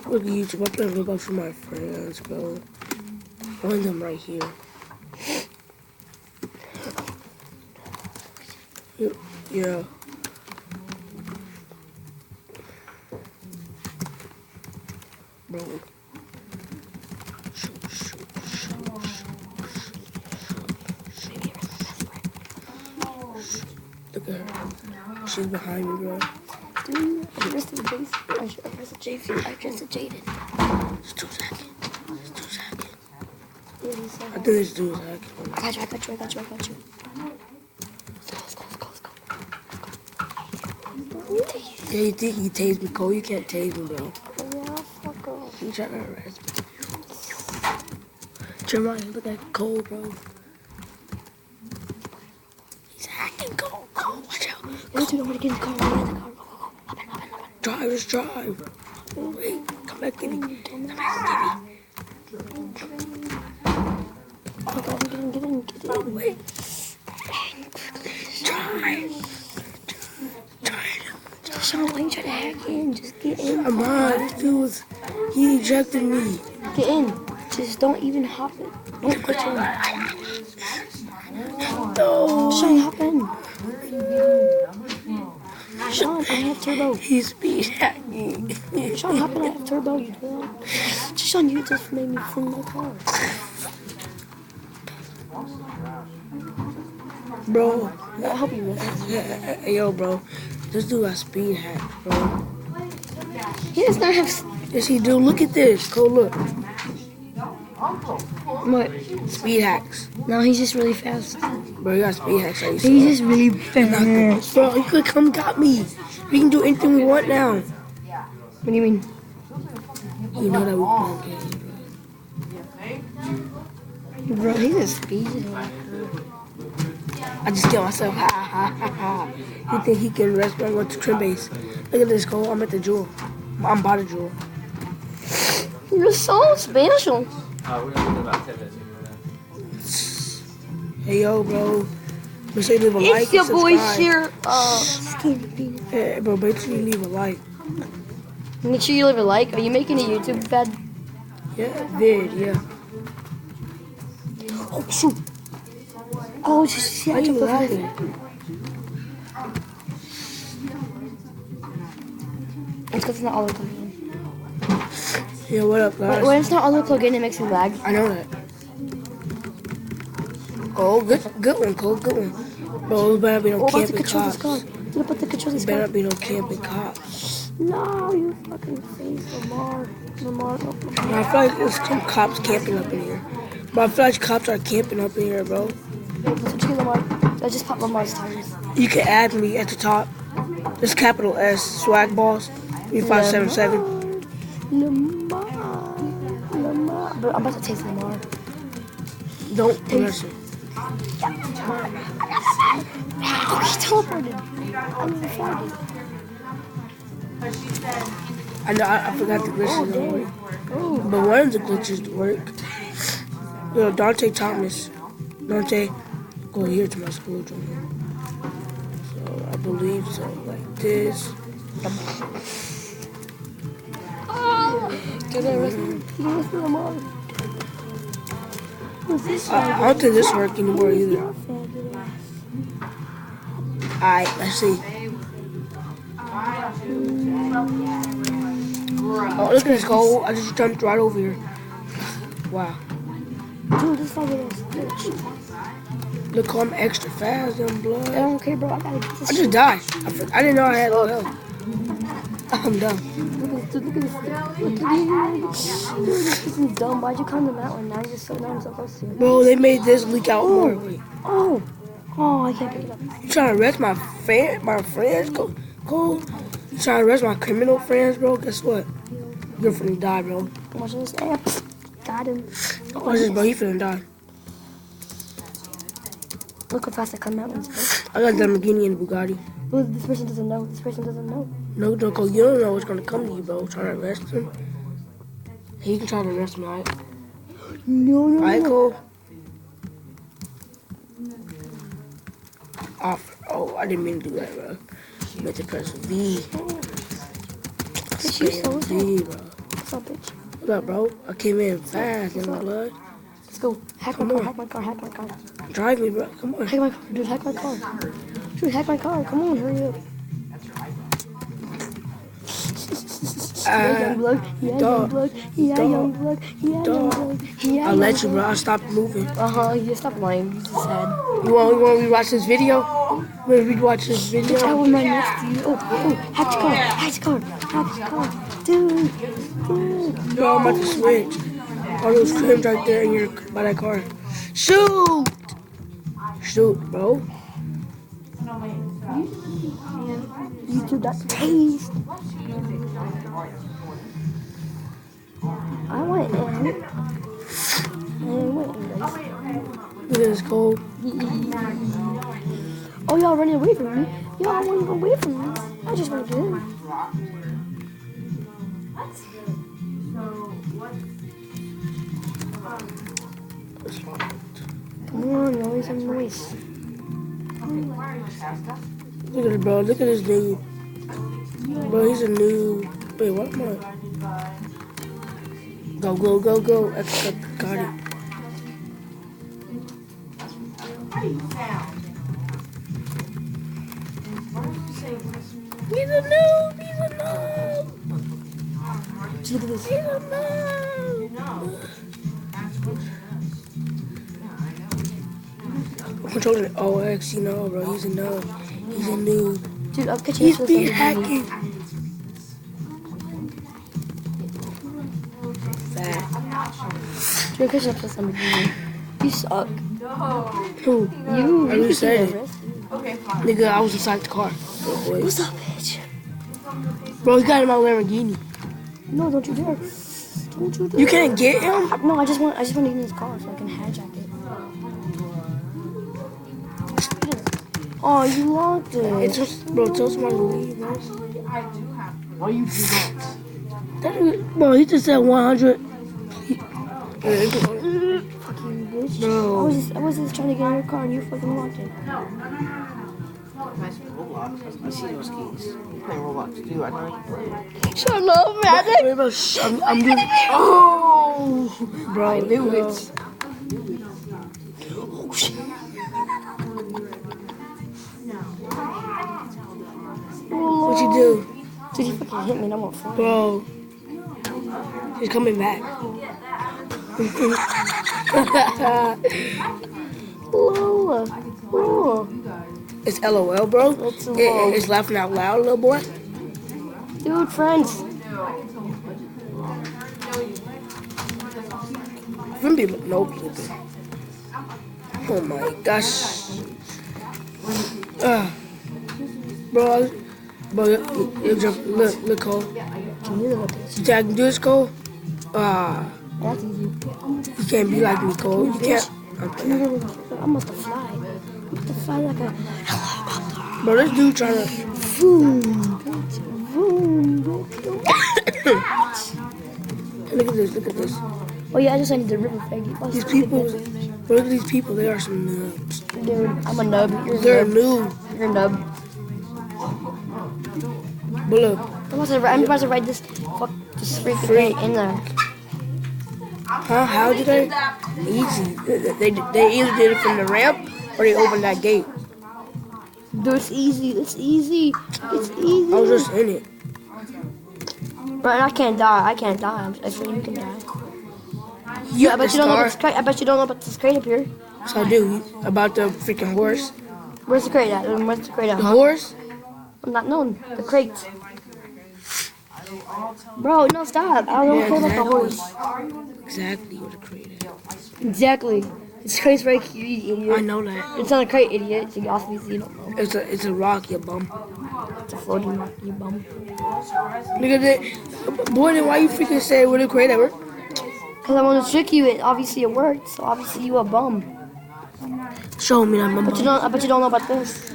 Look at YouTube. I'm playing Roblox with my friends, bro. One of them right here. Yeah. Bro. Look at her. She's behind me, bro. Dude, I just did Jason. I just did Jaden. It's 2 seconds. It's 2 seconds. Yeah, he said I think it's 2 seconds. I got you. Let's go. Yeah, you think he tased me, Cole? You can't tase me, bro. Yeah, fuck off. You trying to arrest me. Jeremiah, look at Cole, bro. He's hacking Cole. Cole, watch out. Wait, you know what? Get in the car. Go. Drive, just drive. Wait, come back, get me. Oh my god, get in. Wait. Drive. Sean, why you trying to hack in? Just get in. Come on, this dude was, he ejected me. Get in. Just don't even hop in. Don't glitch in. No. Sean, hop in. Sean, I have turbo. He's speed hacking. Sean, hop in. I have turbo. You do that. Sean, you just made me fling my car. Bro. I'll help you with this. Hey, yo, bro. This dude got speed hack, bro. He does not have. Yes, he do. Look at this. Cole, look. What? Speed hacks. No, he's just really fast. Bro, you got speed hacks. Like He's just really fast. bro, he could come got me. We can do anything we want now. What do you mean? You know that we can game, Bro, he's a speed. I just killed myself. Ha ha ha ha. You think he can rest by going to trim base? Look at this, Cole. I'm at the jewel. I'm by the jewel. You're so special. We're gonna do about 10 minutes. Hey, yo, bro. Make sure you leave a like. It's your and boy subscribe. here. Hey, bro, make sure you leave a like. Make sure you leave a like. Are you making a YouTube vid? Yeah, vid, yeah. Oh, shoot. Oh, just see, Why I you jumped over laughing? it. It's because it's not auto plug in. Yeah, what up, guys? When it's not auto plug in, it makes me lag. I know that. Oh, good one, Cole, good one. Bro, there better be no Oh, about to camping control this cops. car. Dude, about to control this There better car. be no camping cops. No, you fucking face, Lamar. Lamar. I feel like there's some cops camping up in here. But I feel like cops are camping up in here, bro. Wait, let's switch to Lamar. I just popped Lamar's tires. You can add me at the top. It's capital S, swag boss, 3577. Lamar. Bro, I'm about to taste Lamar. Don't listen. Oh, he teleported. I'm excited. I know, I forgot the glitches don't work. But one of the glitches work. Yo, Dante Thomas. Dante, go here to my school, Jordan. So, I believe so. Like this. Get it, Lamar. What's this? I don't think this works anymore either. Alright, let's see. Oh, look at this goal. I just jumped right over here. Wow. Dude, this fucking is bitch. Look, I'm extra fast, I'm blood. I don't care, bro. I gotta get this. I just died. I didn't know I had low health. I'm done. Look at this. Look at this. Dude, this is dumb. Why'd you come to that one? Now you're so close to it. Bro, they made this leak out more. Wait. Oh, I can't pick it up. You trying to arrest my friends? Cole? You trying to arrest my criminal friends, bro? Guess what? You're finna die, bro. Watch this. Got him. Watch this, bro. He finna die. Look how fast I come out. I got the Lamborghini and the Bugatti. Well, this person doesn't know. This person doesn't know. No, Cole, you don't know what's gonna come to you, bro. Trying to arrest him. He can try to arrest me, alright? No. Alright, Cole? Oh, I didn't mean to do that, bro. You meant to press V. She's so V, bro. Stop What up, bro? I came in fast in my blood. Let's go. Hack my car. Drive me, bro. Come on. Hack my car. Dude, hack my car. Dude, hack my car. Come on, hurry up. Yeah, young blood. Yeah, young blood. Yeah, young blood. Yeah, young blood. Yeah, I'll let you, bro. I'll stop moving. You stop lying. You just said. You want to rewatch this video? We'll rewatch this I video. was right next to you. Oh, hack the car. Dude. Bro, I'm about to switch. All those crims right there in your by that car. Shoot, bro. YouTube, that's taste. I want it. Look at this cold. Oh, y'all running away from me. Y'all running away from me. I just want to get in. Come on, you always have noise. Look at it, bro. Look at this dude. Bro, he's a noob. Wait, what am I? Go. Extra got it. He's a noob. Look at this. He's a noob. I'm controlling the OX, you know, bro. He's a noob. He's a noob. Dude, I'll catch you. He's be hacking. Fat. Dude, I'll catch you up to somebody. You suck. Who? You. Are you saying? Okay, fine. Nigga, I was inside the car. Oh, boy. What's up, bitch? Bro, he got in my Lamborghini. No, don't you dare. Don't you dare. You can't get him? No, I just want to get in his car so I can hijack it. Oh, you locked it. It's just, bro, tell somebody to leave, bro. Why you do that? Bro, he just said 100. Fuck you, bitch. Bro. I was just trying to get in your car and you fucking locked it. Nice Roblox. I see those keys. You playing Roblox too, I know you play. Shut up, man. Wait, bro, I'm doing. Oh! Bro, I knew bro. it. Oh, shit. What you do? Dude, he fucking hit me and I'm on fire. Bro. He's coming back. Lol. It's LOL, bro. That's LOL. It's laughing out loud, little boy. Dude, friends. Gonna be nope. Oh my gosh. Bro, look, Cole. Can you look at this? You think I can do this, Cole? That's easy. You can't be like me, Cole. You can't. Okay. I'm about to fly. I'm about to fly like a helicopter. Bro, this dude trying to. Boom, bitch. Boom, bitch. Look at this. Oh yeah, I just need the river faggy. These people, bro, look at these people. They are some noobs. Dude, I'm a nub. You're They're a a noob. You're a nub. But look, I'm about to ride this freaking thing in there. huh? How did they? Easy. They either did it from the ramp or they opened that gate. Dude, it's easy. It's easy. It's easy. I was just in it. But I can't die. I'm sure you can die. You I bet you don't know about this crate. I bet you don't know about this crate up here. So I do. About the freaking horse. Where's the crate at? Where's the crate at? The horse? I'm not known. The crate. Bro, no, stop. I don't care about the horse. Exactly what the crate is. Exactly. It's crate's right here, you idiot. I know that. It's not a crate, idiot. So you obviously you don't know. It's a rock, you bum. It's a floating rock, you bum. Look at that. Boy, then why you freaking say what the crate ever? Because I want to trick you. Obviously it worked. So obviously you a bum. Show me that I'm a But you bum. don't. I bet you don't know about this.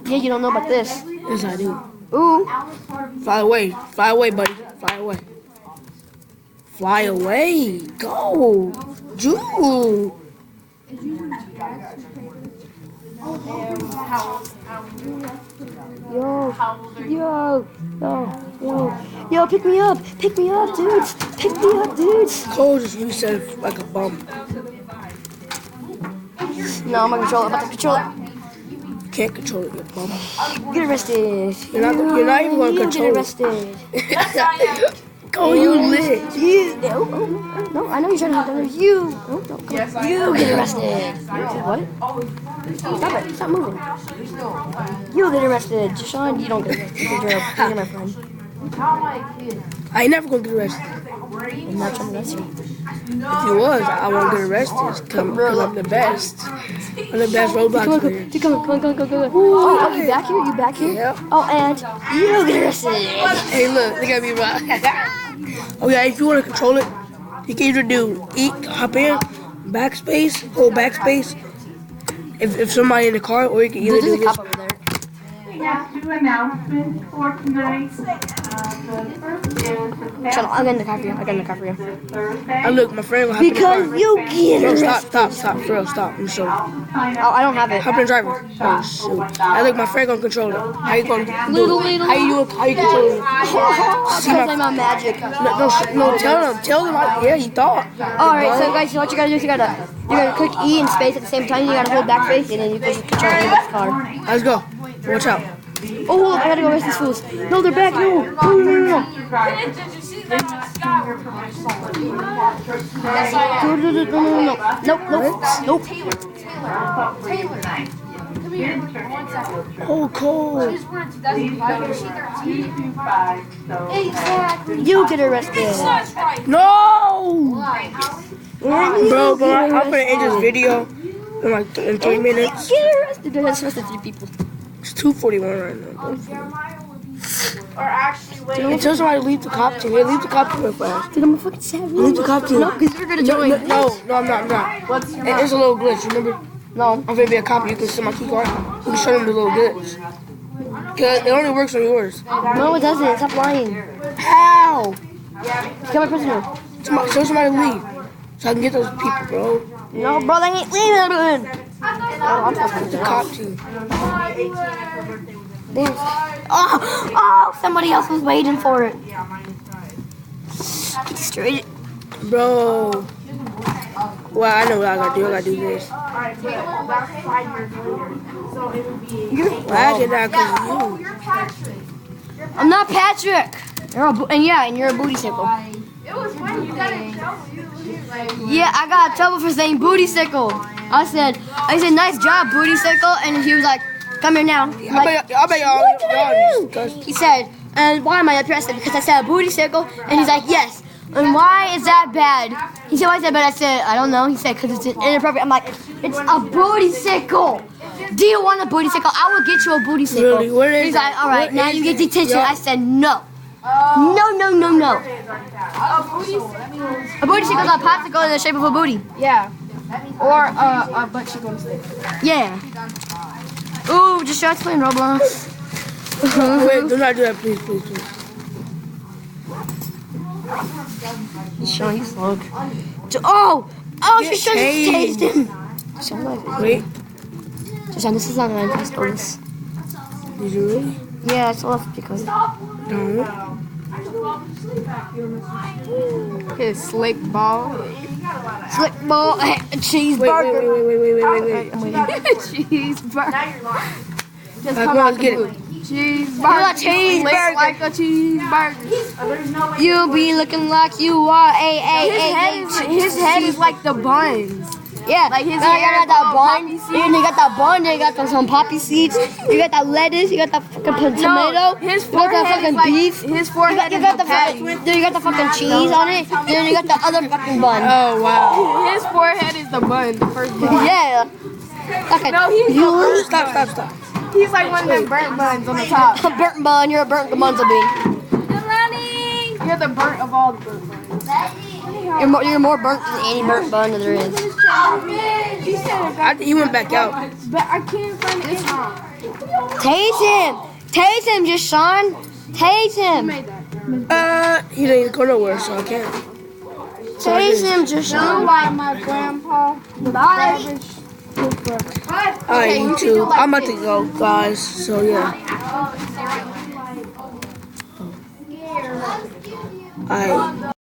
Yeah, you don't know about this. Yes, I do. Ooh. Fly away, buddy. Fly away. Fly away. Go. Jewel. Yo, pick me up, dudes, pick me up, dudes. Cole just reset like a bum. No, I'm not control it, I'm about to control it. You can't control it, you bum. Get arrested. You're not even going to You control get it. arrested. Cole, you lit. No, I know you're trying to have that. You get arrested. What? Stop it. Stop moving. You get arrested. Sean, you don't get arrested because you're my friend. I ain't never going to get arrested. I'm not trying to arrest you. If you was, I won't get arrested because I'm the best. I'm the best Roblox player. Come on. Oh, you back here? You back here? Yep. Oh, and you get arrested. Hey, look, look at me, bro. Oh yeah, if you want to control it, you can either do hop in, backspace, hold backspace. If somebody in the car, or you can either There's do a this. cop over there. We have 2 announcements for tonight. The first is the Shut up. I'll get in the car for you. Thursday. And look, my friend will hop in the car. Because you get No, arrested. stop, for real, stop. I'm sorry. Oh, I don't have it. Hop in the driver. Oh shoot. And look, my friend gonna control it. How you gonna do it? How you control it? Because I'm on magic. No, tell them. Yeah, he thought. Alright, so guys, what you gotta do is you gotta click E and space at the same time. You gotta hold backspace and then you can control anybody's car. Let's go. Watch out. Oh, hold up, I gotta go arrest these fools. No, they're back. No. Nope. Oh, Cole. You get arrested. No! Bro, I'm gonna end this video in like in 3 minutes. Get arrested. They just arrested 3 people. It's 2:41 right now. And tell somebody to leave the cop team. Hey, leave the cop team real fast. Dude, I'm a fucking savage. Leave the cop team. No, because you're gonna join. No, I'm not. What's your It's a little glitch, remember? No. I'm gonna be a cop. You can see my key card. You can show them the little glitch. Cause it only works on yours. No, it doesn't. Stop lying. How? Get my prisoner. Show somebody to leave. So I can get those people, bro. No, bro, they ain't leaving. The cop team. Oh, somebody else was waiting for it. He destroyed it. Bro. Well, I know what I gotta do. I gotta do this. Well, actually, not because of you. I'm not Patrick. You're a booty sickle. Yeah, I got in trouble for saying booty sickle. I said, nice job, booty sickle, and he was like, come here now. I bet y'all disgusting. He said, and why am I up here? I said, because I said a booty sickle, and he's like, yes. And why is that bad? He said, why is that bad? I said, I don't know. He said, because it's inappropriate. I'm like, it's a booty sickle. Do you want a booty sickle? I will get you a booty sickle. Really? What is He's like, all right, what now is you get it? detention. Yeah. I said, no. No. A booty sickle is a popsicle in the shape of a booty. Yeah. Or a butt cheek on a stick. Yeah. Ooh, just shots playing Roblox. Wait, do not do that, please. Sean, you slug. Oh, she just tased him. Wait, Sean, this is on my I stole this. did you really? Yeah, I stole it because. No. His slick ball. Slick ball, cheeseburger. Wait. I'm waiting. Cheeseburger. Just Like, come let's out the get it. boot. Cheeseburger. You're a cheeseburger. Slick like a cheeseburger. You be looking like you are a. His head is like the buns. Yeah, Like his now you hair got that is all bun, poppy seeds. and you got that bun, then you got some poppy seeds, you got that lettuce, you got that fucking tomato, his you got that forehead is fucking like beef, his you forehead got, is the the patty. then you got the fucking cheese on it, then you got the other fucking bun. Oh, wow. His forehead is the bun, the first bun. Yeah. Okay. No, he's Stop. he's like one of them burnt buns on the top. A burnt bun, you're a burnt gunza bean. You're the burnt of all the burnt buns. You're more burnt than any burnt bun there is. He went back out. But I can't find this song. Tase him, just Sean. Tase him. He didn't go nowhere, so I can't. Tase him, just Sean. By my grandpa. Alright, YouTube. I'm about to go, guys. So yeah. Alright.